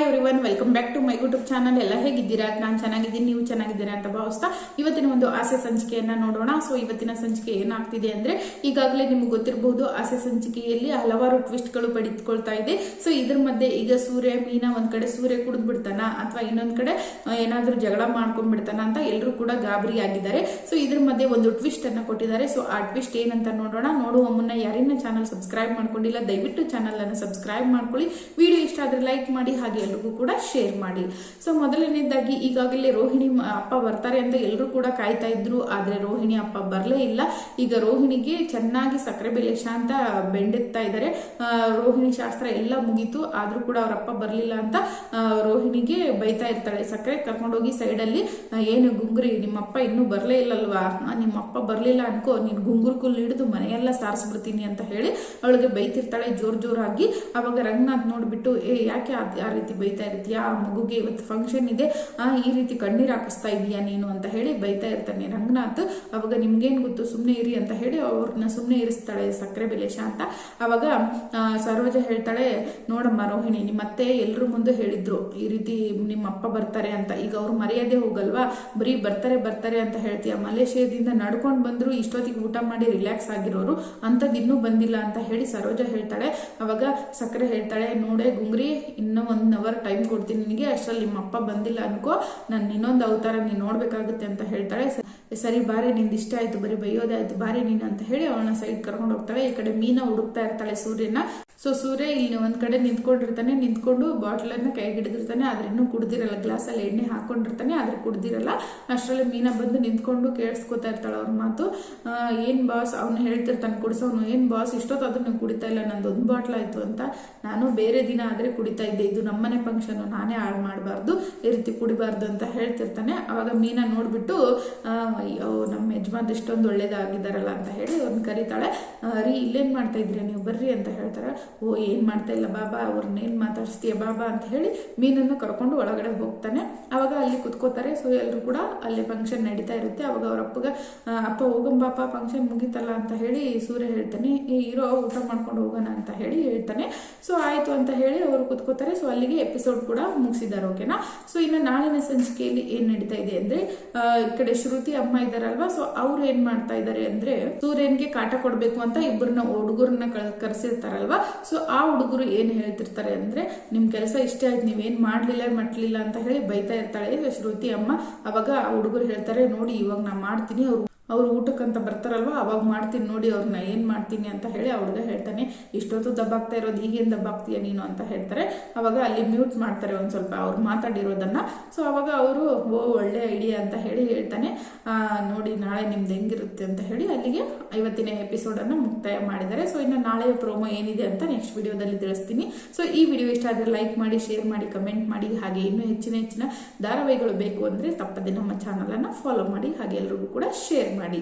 Everyone, welcome back to my YouTube channel. ಎಲ್ಲ ಹೇಗಿದ್ದೀರಾ? ನಾನು ಚೆನ್ನಾಗಿದ್ದೀನಿ, ನೀವು ಚೆನ್ನಾಗಿದ್ದೀರಾ ಅಂತ ಭಾವಿಸ್ತಾ ಇವತ್ತಿನ ಒಂದು ಆಸೆ ಸಂಚಿಕೆಯನ್ನ ನೋಡೋಣ. ಸೊ ಇವತ್ತಿನ ಸಂಚಿಕೆ ಏನಾಗ್ತಿದೆ ಅಂದ್ರೆ, ಈಗಾಗಲೇ ನಿಮ್ಗೆ ಗೊತ್ತಿರಬಹುದು, ಆಸೆ ಸಂಚಿಕೆಯಲ್ಲಿ ಹಲವಾರು ಟ್ವಿಸ್ಟ್ಗಳು ಪಡೆದುಕೊಳ್ತಾ ಇದೆ. ಸೊ ಇದ್ರ ಮಧ್ಯೆ ಈಗ ಸೂರ್ಯ ಮೀನಾ ಒಂದ್ ಕಡೆ ಸೂರ್ಯ ಕುಡಿದ್ ಬಿಡ್ತಾನ ಅಥವಾ ಇನ್ನೊಂದ್ ಕಡೆ ಏನಾದ್ರೂ ಜಗಳ ಮಾಡ್ಕೊಂಡ್ ಬಿಡ್ತಾನ ಅಂತ ಎಲ್ಲರೂ ಕೂಡ ಗಾಬರಿ ಆಗಿದ್ದಾರೆ. ಸೊ ಇದ್ರ ಮಧ್ಯೆ ಒಂದು ಟ್ವಿಸ್ಟ್ ಅನ್ನ ಕೊಟ್ಟಿದ್ದಾರೆ. ಸೊ ಆ ಟ್ವಿಸ್ಟ್ ಏನಂತ ನೋಡೋಣ. ನೋಡುವ ಮುನ್ನ ಯಾರಿನ ಚಾನಲ್ ಸಬ್ಸ್ಕ್ರೈಬ್ ಮಾಡ್ಕೊಂಡಿಲ್ಲ, ದಯವಿಟ್ಟು ಚಾನಲ್ ಅನ್ನು ಸಬ್ಸ್ಕ್ರೈಬ್ ಮಾಡ್ಕೊಳ್ಳಿ. ವಿಡಿಯೋ ಇಷ್ಟ ಆದ್ರೆ ಲೈಕ್ ಮಾಡಿ, ಹಾಗೆ ಎಲ್ರಿಗೂ ಕೂಡ ಶೇರ್ ಮಾಡಿ. ಸೊ ಮೊದಲನೇದಾಗಿ ಈಗಾಗಲೇ ರೋಹಿಣಿ ಅಪ್ಪ ಬರ್ತಾರೆ ಅಂತ ಎಲ್ಲರೂ ಕೂಡ ಕಾಯ್ತಾ ಇದ್ರು. ಆದ್ರೆ ರೋಹಿಣಿ ಅಪ್ಪ ಬರ್ಲೇ ಇಲ್ಲ. ಈಗ ರೋಹಿಣಿಗೆ ಚೆನ್ನಾಗಿ ಸಕ್ಕರೆ ಬೆಲೆ ಶಾಂತ ಬೆಂಡೆತ್ತಾ ಇದ್ದಾರೆ. ರೋಹಿಣಿ ಶಾಸ್ತ್ರ ಎಲ್ಲ ಮುಗೀತು, ಆದ್ರೂ ಕೂಡ ಅವ್ರ ಅಪ್ಪ ಬರ್ಲಿಲ್ಲ ಅಂತ ರೋಹಿಣಿಗೆ ಬೈತಾ ಇರ್ತಾಳೆ. ಸಕ್ಕರೆ ಕರ್ಕೊಂಡೋಗಿ ಸೈಡ್ ಅಲ್ಲಿ, ಏನು ಗುಂಗುರಿ, ನಿಮ್ಮಪ್ಪ ಇನ್ನೂ ಬರ್ಲೇ ಇಲ್ಲಲ್ವಾ, ನಿಮ್ಮಪ್ಪ ಬರ್ಲಿಲ್ಲ ಅನ್ಕೋ, ನೀನ್ ಗುಂಗುರು ಕುಲ್ ಹಿಡಿದು ಮನೆಯೆಲ್ಲ ಸಾರಿಸ್ಬಿಡ್ತೀನಿ ಅಂತ ಹೇಳಿ ಅವಳಿಗೆ ಬೈತಿರ್ತಾಳೆ ಜೋರಾಗಿ. ಅವಾಗ ರಂಗನಾಥ್ ನೋಡ್ಬಿಟ್ಟು, ಯಾಕೆ ಆ ರೀತಿ ಬೈತಾ ಇರ್ತೀಯಾ, ಆ ಮಗುಗೆ ಇವತ್ತು ಫಂಕ್ಷನ್ ಇದೆ, ಈ ರೀತಿ ಕಣ್ಣೀರ್ ಹಾಕಿಸ್ತಾ ಇದೀಯಾ ನೀನು ಅಂತ ಹೇಳಿ ಬೈತಾ ಇರ್ತಾನೆ ರಂಗನಾಥ್. ಅವಾಗ ನಿಮ್ಗೇನ್ ಗೊತ್ತು, ಸುಮ್ನೆ ಇರಿ ಅಂತ ಹೇಳಿ ಅವ್ರನ್ನ ಸುಮ್ನೆ ಇರಿಸ್ತಾಳೆ ಸಕ್ಕರೆ ಬೆಲೆ ಶಾಂತ. ಅವಾಗ ಸರೋಜ ಹೇಳ್ತಾಳೆ, ನೋಡಮ್ಮ ರೋಹಿಣಿ, ನಿಮ್ಮತ್ತೆ ಎಲ್ರ ಮುಂದೆ ಹೇಳಿದ್ರು ಈ ರೀತಿ ನಿಮ್ಮ ಅಪ್ಪ ಬರ್ತಾರೆ ಅಂತ. ಈಗ ಅವ್ರು ಮರ್ಯಾದೆ ಹೋಗಲ್ವಾ, ಬರೀ ಬರ್ತಾರೆ ಅಂತ ಹೇಳ್ತೀಯ. ಮಲೇಷ್ಯಾದಿಂದ ನಡ್ಕೊಂಡ್ ಬಂದ್ರು, ಇಷ್ಟೊತ್ತಿಗೆ ಊಟ ಮಾಡಿ ರಿಲ್ಯಾಕ್ಸ್ ಆಗಿರೋರು, ಅಂತದ್ ಇನ್ನೂ ಬಂದಿಲ್ಲ ಅಂತ ಹೇಳಿ ಸರೋಜ ಹೇಳ್ತಾಳೆ. ಅವಾಗ ಸಕ್ಕರೆ ಹೇಳ್ತಾಳೆ, ನೋಡೆ ಗುಂಗ್ರಿ, ಇನ್ನೂ 1 ಅವರ್ ಟೈಮ್ ಕೊಡ್ತೀನಿ ನಿನಗೆ, ಅಷ್ಟ್ರಲ್ಲಿ ನಿಮ್ಮ ಅಪ್ಪ ಬಂದಿಲ್ಲ ಅನ್ಕೋ, ನಾನು ಇನ್ನೊಂದು ಅವತಾರ ನೀನ್ ನೋಡ್ಬೇಕಾಗುತ್ತೆ ಅಂತ ಹೇಳ್ತಾಳೆ. ಸರಿ ಬಾರಿ, ನಿಂದು ಇಷ್ಟ ಆಯ್ತು, ಬರೀ ಬೈಯೋದಾಯ್ತು, ಬಾರಿ ನೀನು ಅಂತ ಹೇಳಿ ಅವಳನ್ನ ಸೈಡ್ ಕರ್ಕೊಂಡು ಹೋಗ್ತಾಳೆ. ಈ ಕಡೆ ಮೀನಾ ಹುಡುಕ್ತಾ ಇರ್ತಾಳೆ ಸೂರ್ಯನ. ಸೊ ಸೂರ್ಯ ಇಲ್ಲಿ ಒಂದ್ ಕಡೆ ನಿಂತ್ಕೊಂಡು ಬಾಟಲ್ ಅನ್ನ ಕೈಗೆ ಹಿಡಿದಿರ್ತಾನೆ, ಆದ್ರೆ ಇನ್ನೂ ಕುಡ್ದಿರಲ್ಲ. ಗ್ಲಾಸ್ ಅಲ್ಲಿ ಎಣ್ಣೆ ಹಾಕೊಂಡಿರ್ತಾನೆ, ಆದ್ರೆ ಕುಡ್ದಿರಲ್ಲ. ಅಷ್ಟರಲ್ಲಿ ಮೀನಾ ಬಂದು ನಿಂತ್ಕೊಂಡು ಕೇಳಿಸ್ಕೊತಾ ಇರ್ತಾಳೆ ಅವ್ರ ಮಾತು. ಏನ್ ಬಾಸ್, ಅವ್ನು ಹೇಳ್ತಿರ್ತಾನೆ ಕುಡಿಸೋನು, ಏನ್ ಬಾಸ್ ಇಷ್ಟೊತ್ತಾದ್ರೂ ನೀವು ಕುಡಿತಾ ಇಲ್ಲ, ನಂದು 1 ಬಾಟ್ಲ್ ಆಯ್ತು ಅಂತ. ನಾನು ಬೇರೆ ದಿನ ಆದ್ರೆ ಕುಡಿತಾ ಇದ್ದೆ, ಇದು ನಮ್ಮನೆ ಫಂಕ್ಷನ್, ನಾನೇ ಹಾಳು ಮಾಡಬಾರ್ದು, ಈ ರೀತಿ ಕುಡಿಬಾರ್ದು ಅಂತ ಹೇಳ್ತಿರ್ತಾನೆ. ಅವಾಗ ಮೀನಾ ನೋಡ್ಬಿಟ್ಟು, ಅಯ್ಯೋ ನಮ್ಮ ಯಜಮಾನ್ ಇಷ್ಟೊಂದು ಒಳ್ಳೇದಾಗಿದ್ದಾರಲ್ಲ ಅಂತ ಹೇಳಿ ಅವ್ರನ್ನ ಕರೀತಾಳೆ. ರೀ, ಇಲ್ಲೇನ್ ಮಾಡ್ತಾ ಇದ್ರಿ ನೀವು, ಬರ್ರಿ ಅಂತ ಹೇಳ್ತಾರೆ. ಓ, ಏನ್ ಮಾಡ್ತಾ ಇಲ್ಲ ಬಾಬಾ, ಅವ್ರನ್ನ ಏನ್ ಮಾತಾಡಿಸ್ತೀಯ ಬಾಬಾ ಅಂತ ಹೇಳಿ ಮೀನನ್ನು ಕರ್ಕೊಂಡು ಒಳಗಡೆ ಹೋಗ್ತಾನೆ. ಅವಾಗ ಅಲ್ಲಿ ಕುತ್ಕೋತಾರೆ. ಸೊ ಎಲ್ಲರೂ ಕೂಡ ಅಲ್ಲಿ ಫಂಕ್ಷನ್ ನಡೀತಾ ಇರುತ್ತೆ. ಅವಾಗ ಅವ್ರ ಅಪ್ಪ ಹೋಗಂಬಾಪ, ಫಂಕ್ಷನ್ ಮುಗಿತಲ್ಲ ಅಂತ ಹೇಳಿ ಸೂರ್ಯ ಹೇಳ್ತಾನೆ, ಇರೋ ಊಟ ಮಾಡ್ಕೊಂಡು ಹೋಗೋಣ ಅಂತ ಹೇಳಿ ಹೇಳ್ತಾನೆ. ಸೊ ಆಯ್ತು ಅಂತ ಹೇಳಿ ಅವರು ಕುತ್ಕೋತಾರೆ. ಸೊ ಅಲ್ಲಿಗೆ ಎಪಿಸೋಡ್ ಕೂಡ ಮುಗಿಸಿದ್ದಾರೆ. ಓಕೆನಾ. ಸೊ ಇನ್ನು ನಾಳಿನ ಸಂಚಿಕೆಯಲ್ಲಿ ಏನ್ ನಡೀತಾ ಇದೆ ಅಂದ್ರೆ, ಈ ಕಡೆ ಶ್ರುತಿ ಅಮ್ಮ ಇದಾರಲ್ವಾ, ಸೊ ಅವ್ರು ಏನ್ ಮಾಡ್ತಾ ಇದಾರೆ ಅಂದ್ರೆ, ಸೂರ್ಯನ್ಗೆ ಕಾಟ ಕೊಡ್ಬೇಕು ಅಂತ ಇಬ್ಬರನ್ನ ಹುಡುಗರನ್ನ ಕರೆಸಿರ್ತಾರಲ್ವಾ. ಸೊ ಆ ಹುಡುಗರು ಏನ್ ಹೇಳ್ತಿರ್ತಾರೆ ಅಂದ್ರೆ, ನಿಮ್ ಕೆಲಸ ಇಷ್ಟ ಆಯ್ತು, ನೀವೇನ್ ಮಾಡ್ಲಿಲ್ಲ ಅಂತ ಹೇಳಿ ಬೈತಾ ಇರ್ತಾಳೆ ಶ್ರುತಿ ಅಮ್ಮ. ಅವಾಗ ಆ ಹುಡುಗರು ಹೇಳ್ತಾರೆ, ನೋಡಿ ಇವಾಗ ನಾ ಮಾಡ್ತೀನಿ, ಅವ್ರು ಊಟಕ್ಕಂತ ಬರ್ತಾರಲ್ವಾ, ಅವಾಗ ಮಾಡ್ತೀನಿ ನೋಡಿ ಅವ್ರನ್ನ, ಏನ್ ಮಾಡ್ತೀನಿ ಅಂತ ಹೇಳಿ ಹುಡುಗ ಹೇಳ್ತಾನೆ. ಇಷ್ಟೊತ್ತು ದಬ್ಬಾಗ್ತಾ ಇರೋದು, ಈಗೇನ್ ದಬ್ಬಾಗ್ತೀಯ ನೀನು ಅಂತ ಹೇಳ್ತಾರೆ. ಅವಾಗ ಅಲ್ಲಿ ಮ್ಯೂಟ್ ಮಾಡ್ತಾರೆ ಒಂದ್ ಸ್ವಲ್ಪ ಅವ್ರು ಮಾತಾಡಿರೋದನ್ನ. ಸೊ ಅವಾಗ ಅವರು, ಓ ಒಳ್ಳೆ ಐಡಿಯಾ ಅಂತ ಹೇಳಿ ಹೇಳ್ತಾನೆ. ನೋಡಿ ನಾಳೆ ನಿಮ್ದು ಹೆಂಗಿರುತ್ತೆ ಅಂತ ಹೇಳಿ ಅಲ್ಲಿಗೆ ಇವತ್ತಿನ ಎಪಿಸೋಡ್ ಅನ್ನ ಮುಕ್ತಾಯ ಮಾಡಿದ್ದಾರೆ. ಸೊ ಇನ್ನು ನಾಳೆಯ ಪ್ರೋಮೋ ಏನಿದೆ ಅಂತ ನೆಕ್ಸ್ಟ್ ವಿಡಿಯೋದಲ್ಲಿ ತಿಳಿಸ್ತೀನಿ. ಸೊ ಈ ವಿಡಿಯೋ ಇಷ್ಟ ಆದ್ರೆ ಲೈಕ್ ಮಾಡಿ, ಶೇರ್ ಮಾಡಿ, ಕಮೆಂಟ್ ಮಾಡಿ. ಹಾಗೆ ಇನ್ನೂ ಹೆಚ್ಚಿನ ಧಾರಾವಾಹಿಗಳು ಬೇಕು ಅಂದ್ರೆ ತಪ್ಪದೆ ನಮ್ಮ ಚಾನಲ್ ಅನ್ನ ಫಾಲೋ ಮಾಡಿ, ಹಾಗೆ ಎಲ್ರಿಗೂ ಕೂಡ ಶೇರ್ ಮಾಡಿ.